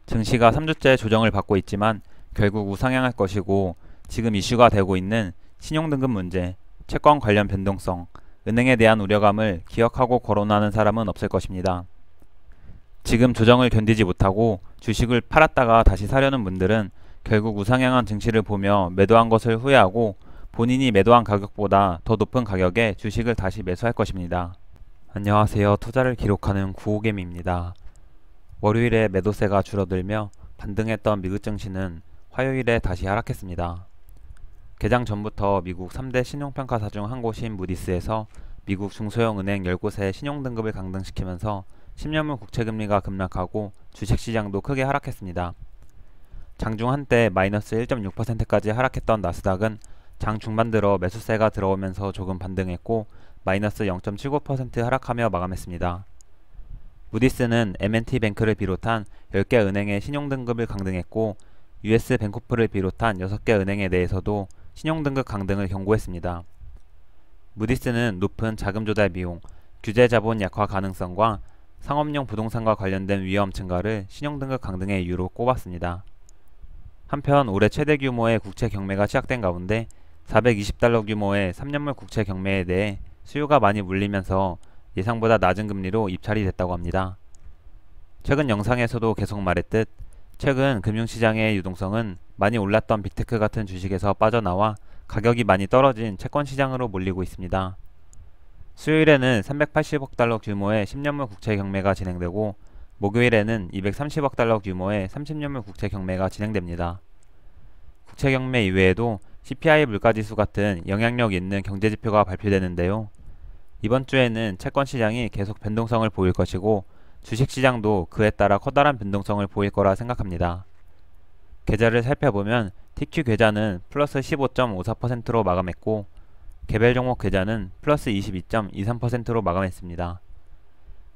증시가 3주째 조정을 받고 있지만 결국 우상향할 것이고, 지금 이슈가 되고 있는 신용등급 문제, 채권 관련 변동성, 은행에 대한 우려감을 기억하고 거론하는 사람은 없을 것입니다. 지금 조정을 견디지 못하고 주식을 팔았다가 다시 사려는 분들은 결국 우상향한 증시를 보며 매도한 것을 후회하고 본인이 매도한 가격보다 더 높은 가격에 주식을 다시 매수할 것입니다. 안녕하세요. 투자를 기록하는 구호개미입니다. 월요일에 매도세가 줄어들며 반등했던 미국 증시는 화요일에 다시 하락했습니다. 개장 전부터 미국 3대 신용평가사 중 한 곳인 무디스에서 미국 중소형 은행 10곳의 신용등급을 강등시키면서 10년물 국채금리가 급락하고 주식시장도 크게 하락했습니다. 장중 한때 마이너스 1.6%까지 하락했던 나스닥은 장 중반 들어 매수세가 들어오면서 조금 반등했고 마이너스 0.79% 하락하며 마감했습니다. 무디스는 M&T뱅크를 비롯한 10개 은행의 신용등급을 강등했고 US 뱅코프를 비롯한 6개 은행에 대해서도 신용등급 강등을 경고했습니다. 무디스는 높은 자금 조달 비용, 규제 자본 약화 가능성과 상업용 부동산과 관련된 위험 증가를 신용등급 강등의 이유로 꼽았습니다. 한편 올해 최대 규모의 국채 경매가 시작된 가운데 420달러 규모의 3년물 국채 경매에 대해 수요가 많이 몰리면서 예상보다 낮은 금리로 입찰이 됐다고 합니다. 최근 영상에서도 계속 말했듯 최근 금융시장의 유동성은 많이 올랐던 빅테크 같은 주식에서 빠져나와 가격이 많이 떨어진 채권시장으로 몰리고 있습니다. 수요일에는 380억 달러 규모의 10년물 국채 경매가 진행되고 목요일에는 230억 달러 규모의 30년물 국채 경매가 진행됩니다. 국채 경매 이외에도 CPI 물가지수 같은 영향력 있는 경제지표가 발표되는데요. 이번 주에는 채권시장이 계속 변동성을 보일 것이고 주식시장도 그에 따라 커다란 변동성을 보일 거라 생각합니다. 계좌를 살펴보면 TQ 계좌는 플러스 15.54%로 마감했고 개별 종목 계좌는 플러스 22.23%로 마감했습니다.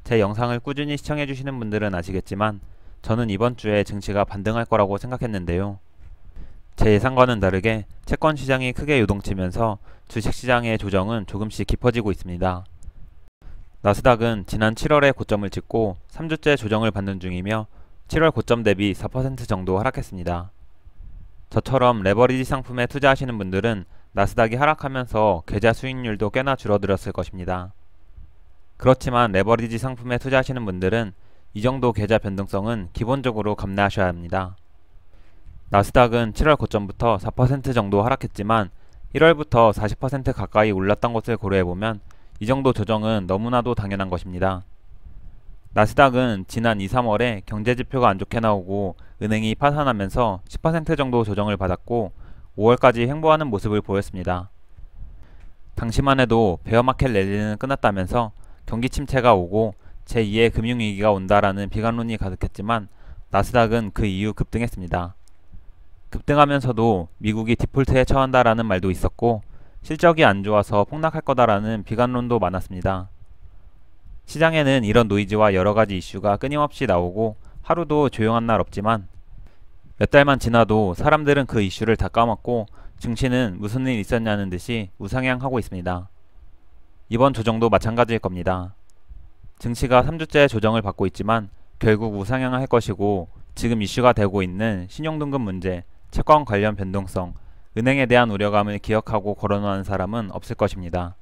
제 영상을 꾸준히 시청해주시는 분들은 아시겠지만 저는 이번 주에 증시가 반등할 거라고 생각했는데요. 제 예상과는 다르게 채권시장이 크게 요동치면서 주식시장의 조정은 조금씩 깊어지고 있습니다. 나스닥은 지난 7월에 고점을 찍고 3주째 조정을 받는 중이며 7월 고점 대비 4% 정도 하락했습니다. 저처럼 레버리지 상품에 투자하시는 분들은 나스닥이 하락하면서 계좌 수익률도 꽤나 줄어들었을 것입니다. 그렇지만 레버리지 상품에 투자하시는 분들은 이 정도 계좌 변동성은 기본적으로 감내하셔야 합니다. 나스닥은 7월 고점부터 4% 정도 하락했지만 1월부터 40% 가까이 올랐던 것을 고려해보면 이 정도 조정은 너무나도 당연한 것입니다. 나스닥은 지난 2, 3월에 경제지표가 안 좋게 나오고 은행이 파산하면서 10% 정도 조정을 받았고 5월까지 횡보하는 모습을 보였습니다. 당시만 해도 베어마켓 랠리는 끝났다면서 경기 침체가 오고 제2의 금융위기가 온다라는 비관론이 가득했지만 나스닥은 그 이후 급등했습니다. 급등하면서도 미국이 디폴트에 처한다라는 말도 있었고 실적이 안 좋아서 폭락할 거다라는 비관론도 많았습니다. 시장에는 이런 노이즈와 여러가지 이슈가 끊임없이 나오고 하루도 조용한 날 없지만 몇 달만 지나도 사람들은 그 이슈를 다 까먹고 증시는 무슨 일 있었냐는 듯이 우상향하고 있습니다. 이번 조정도 마찬가지일 겁니다. 증시가 3주째 조정을 받고 있지만 결국 우상향할 것이고 지금 이슈가 되고 있는 신용등급 문제, 채권 관련 변동성, 은행에 대한 우려감을 기억하고 거론하는 사람은 없을 것입니다.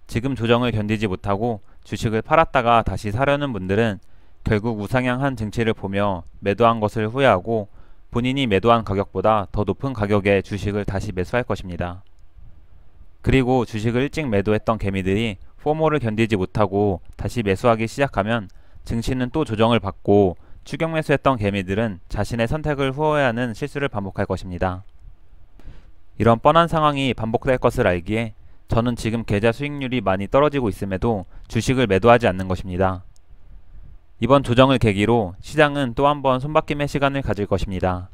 지금 조정을 견디지 못하고 주식을 팔았다가 다시 사려는 분들은 결국 우상향한 증시를 보며 매도한 것을 후회하고 본인이 매도한 가격보다 더 높은 가격에 주식을 다시 매수할 것입니다. 그리고 주식을 일찍 매도했던 개미들이 포모를 견디지 못하고 다시 매수하기 시작하면 증시는 또 조정을 받고 추격 매수했던 개미들은 자신의 선택을 후회하는 실수를 반복할 것입니다. 이런 뻔한 상황이 반복될 것을 알기에 저는 지금 계좌 수익률이 많이 떨어지고 있음에도 주식을 매도하지 않는 것입니다. 이번 조정을 계기로 시장은 또 한번 손바뀜의 시간을 가질 것입니다.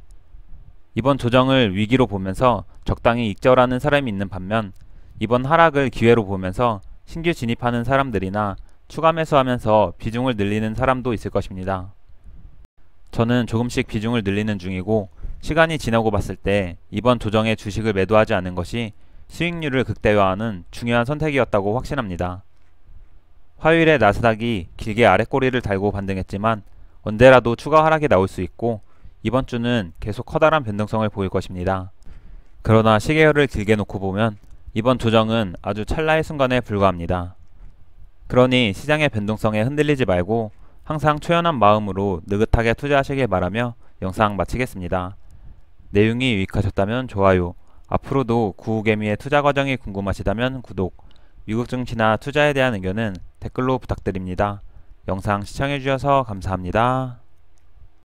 이번 조정을 위기로 보면서 적당히 익절하는 사람이 있는 반면 이번 하락을 기회로 보면서 신규 진입하는 사람들이나 추가 매수하면서 비중을 늘리는 사람도 있을 것입니다. 저는 조금씩 비중을 늘리는 중이고 시간이 지나고 봤을 때 이번 조정에 주식을 매도하지 않은 것이 수익률을 극대화하는 중요한 선택이었다고 확신합니다. 화요일에 나스닥이 길게 아랫꼬리를 달고 반등했지만 언제라도 추가 하락이 나올 수 있고 이번 주는 계속 커다란 변동성을 보일 것입니다. 그러나 시계열을 길게 놓고 보면 이번 조정은 아주 찰나의 순간에 불과합니다. 그러니 시장의 변동성에 흔들리지 말고 항상 초연한 마음으로 느긋하게 투자하시길 바라며 영상 마치겠습니다. 내용이 유익하셨다면 좋아요, 앞으로도 구우개미의 투자 과정이 궁금하시다면 구독, 미국 증시나 투자에 대한 의견은 댓글로 부탁드립니다. 영상 시청해주셔서 감사합니다.